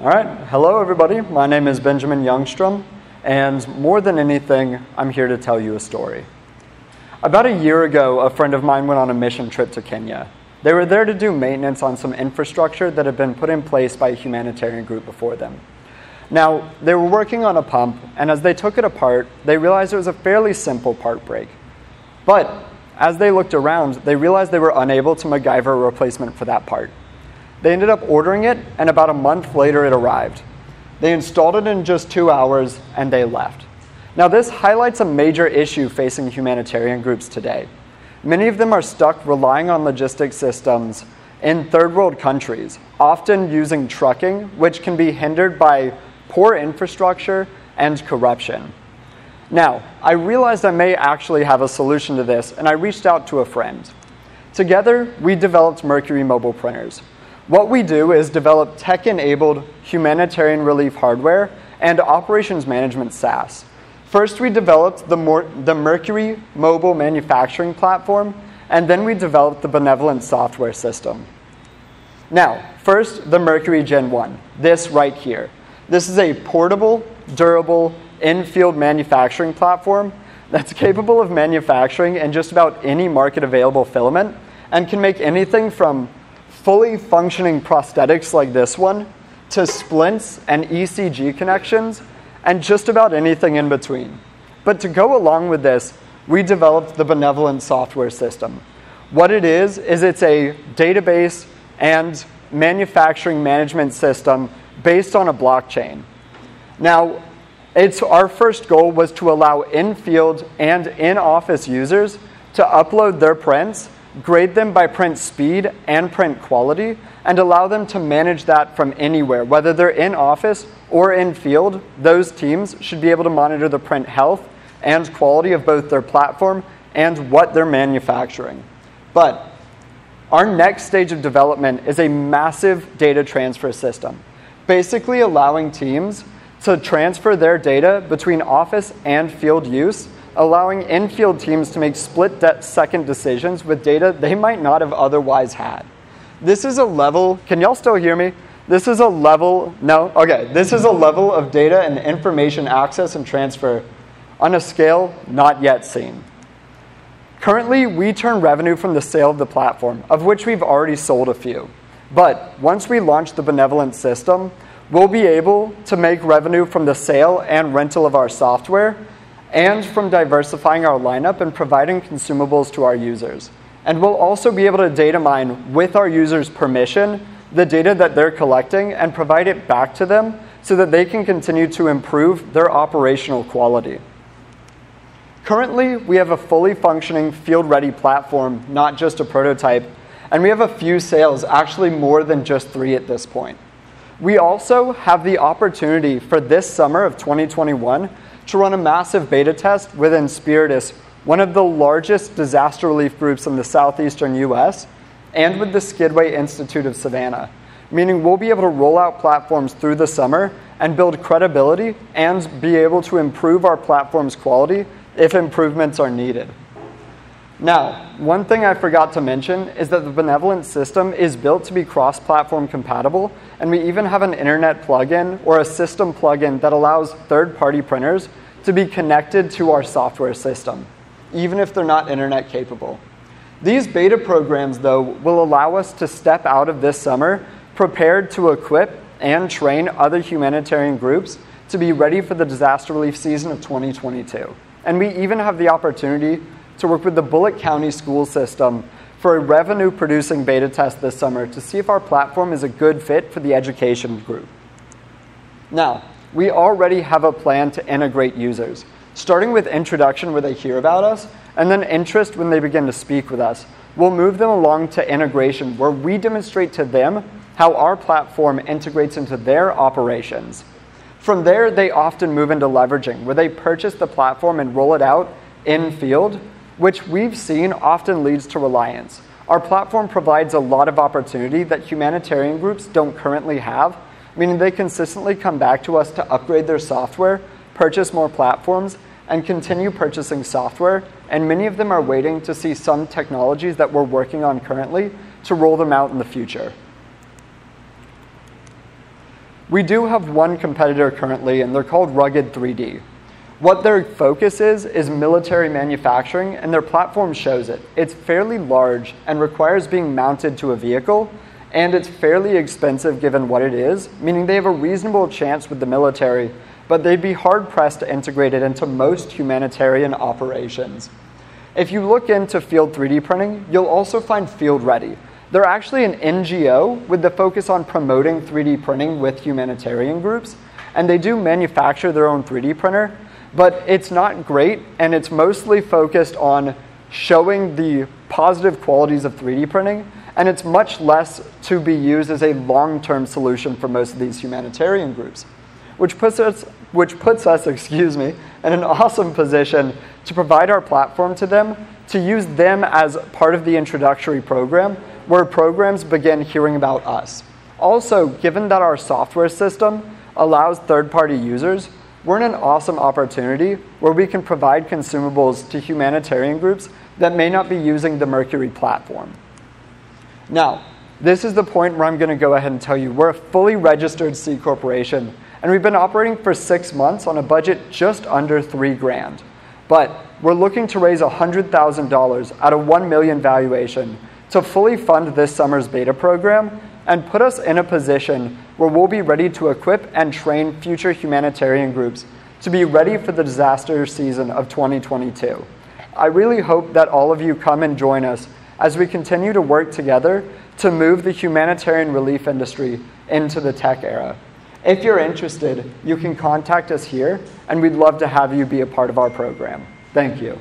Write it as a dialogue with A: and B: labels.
A: All right, hello everybody. My name is Benjamin Youngstrom, and more than anything, I'm here to tell you a story. About a year ago, a friend of mine went on a mission trip to Kenya. They were there to do maintenance on some infrastructure that had been put in place by a humanitarian group before them. Now, they were working on a pump, and as they took it apart, they realized it was a fairly simple part break. But as they looked around, they realized they were unable to MacGyver a replacement for that part. They ended up ordering it, and about a month later it arrived. They installed it in just 2 hours, and they left. Now this highlights a major issue facing humanitarian groups today. Many of them are stuck relying on logistics systems in third world countries, often using trucking, which can be hindered by poor infrastructure and corruption. Now, I realized I may actually have a solution to this, and I reached out to a friend. Together, we developed Mercury Mobile Printers. What we do is develop tech-enabled humanitarian relief hardware and operations management SaaS. First, we developed the Mercury Mobile Manufacturing Platform, and then we developed the Benevolent software system. Now, first, the Mercury Gen 1, this right here. This is a portable, durable, in-field manufacturing platform that's capable of manufacturing in just about any market-available filament and can make anything from fully functioning prosthetics like this one to splints and ECG connections and just about anything in between. But to go along with this, we developed the Benevolent software system. What it is it's a database and manufacturing management system based on a blockchain. Now, our first goal was to allow in-field and in-office users to upload their prints, grade them by print speed and print quality, and allow them to manage that from anywhere. Whether they're in office or in field, those teams should be able to monitor the print health and quality of both their platform and what they're manufacturing. But our next stage of development is a massive data transfer system, basically allowing teams to transfer their data between office and field use, allowing in-field teams to make split-second decisions with data they might not have otherwise had. This is a level, can y'all still hear me? This is a level, no? Okay, this is a level of data and information access and transfer on a scale not yet seen. Currently, we turn revenue from the sale of the platform, of which we've already sold a few. But once we launch the Benevolent system, we'll be able to make revenue from the sale and rental of our software, and from diversifying our lineup and providing consumables to our users. And we'll also be able to data mine with our users' permission the data that they're collecting and provide it back to them so that they can continue to improve their operational quality. Currently, we have a fully functioning field-ready platform, not just a prototype, and we have a few sales, actually more than just 3 at this point. We also have the opportunity for this summer of 2021 to run a massive beta test within Spiritus, one of the largest disaster relief groups in the southeastern US, and with the Skidway Institute of Savannah, meaning we'll be able to roll out platforms through the summer and build credibility and be able to improve our platform's quality if improvements are needed. Now, one thing I forgot to mention is that the Benevolent system is built to be cross-platform compatible, and we even have an internet plugin or a system plugin that allows third-party printers to be connected to our software system, even if they're not internet capable. These beta programs, though, will allow us to step out of this summer prepared to equip and train other humanitarian groups to be ready for the disaster relief season of 2022. And we even have the opportunity to work with the Bullitt County school system for a revenue-producing beta test this summer to see if our platform is a good fit for the education group. Now, we already have a plan to integrate users, starting with introduction where they hear about us, and then interest when they begin to speak with us. We'll move them along to integration, where we demonstrate to them how our platform integrates into their operations. From there, they often move into leveraging, where they purchase the platform and roll it out in field, which we've seen often leads to reliance. Our platform provides a lot of opportunity that humanitarian groups don't currently have, meaning they consistently come back to us to upgrade their software, purchase more platforms, and continue purchasing software, and many of them are waiting to see some technologies that we're working on currently to roll them out in the future. We do have one competitor currently, and they're called Rugged 3D. What their focus is military manufacturing, and their platform shows it. It's fairly large and requires being mounted to a vehicle, and it's fairly expensive given what it is, meaning they have a reasonable chance with the military, but they'd be hard-pressed to integrate it into most humanitarian operations. If you look into field 3D printing, you'll also find Field Ready. They're actually an NGO with the focus on promoting 3D printing with humanitarian groups, and they do manufacture their own 3D printer, but it's not great, and it's mostly focused on showing the positive qualities of 3D printing, and it's much less to be used as a long-term solution for most of these humanitarian groups, which puts us, in an awesome position to provide our platform to them, to use them as part of the introductory program, where programs begin hearing about us. Also, given that our software system allows third-party users, we're in an awesome opportunity where we can provide consumables to humanitarian groups that may not be using the Mercury platform. Now, this is the point where I'm going to go ahead and tell you we're a fully registered C corporation, and we've been operating for 6 months on a budget just under $3 grand. But we're looking to raise $100,000 at a $1 million valuation to fully fund this summer's beta program and put us in a position where we'll be ready to equip and train future humanitarian groups to be ready for the disaster season of 2022. I really hope that all of you come and join us as we continue to work together to move the humanitarian relief industry into the tech era. If you're interested, you can contact us here, and we'd love to have you be a part of our program. Thank you.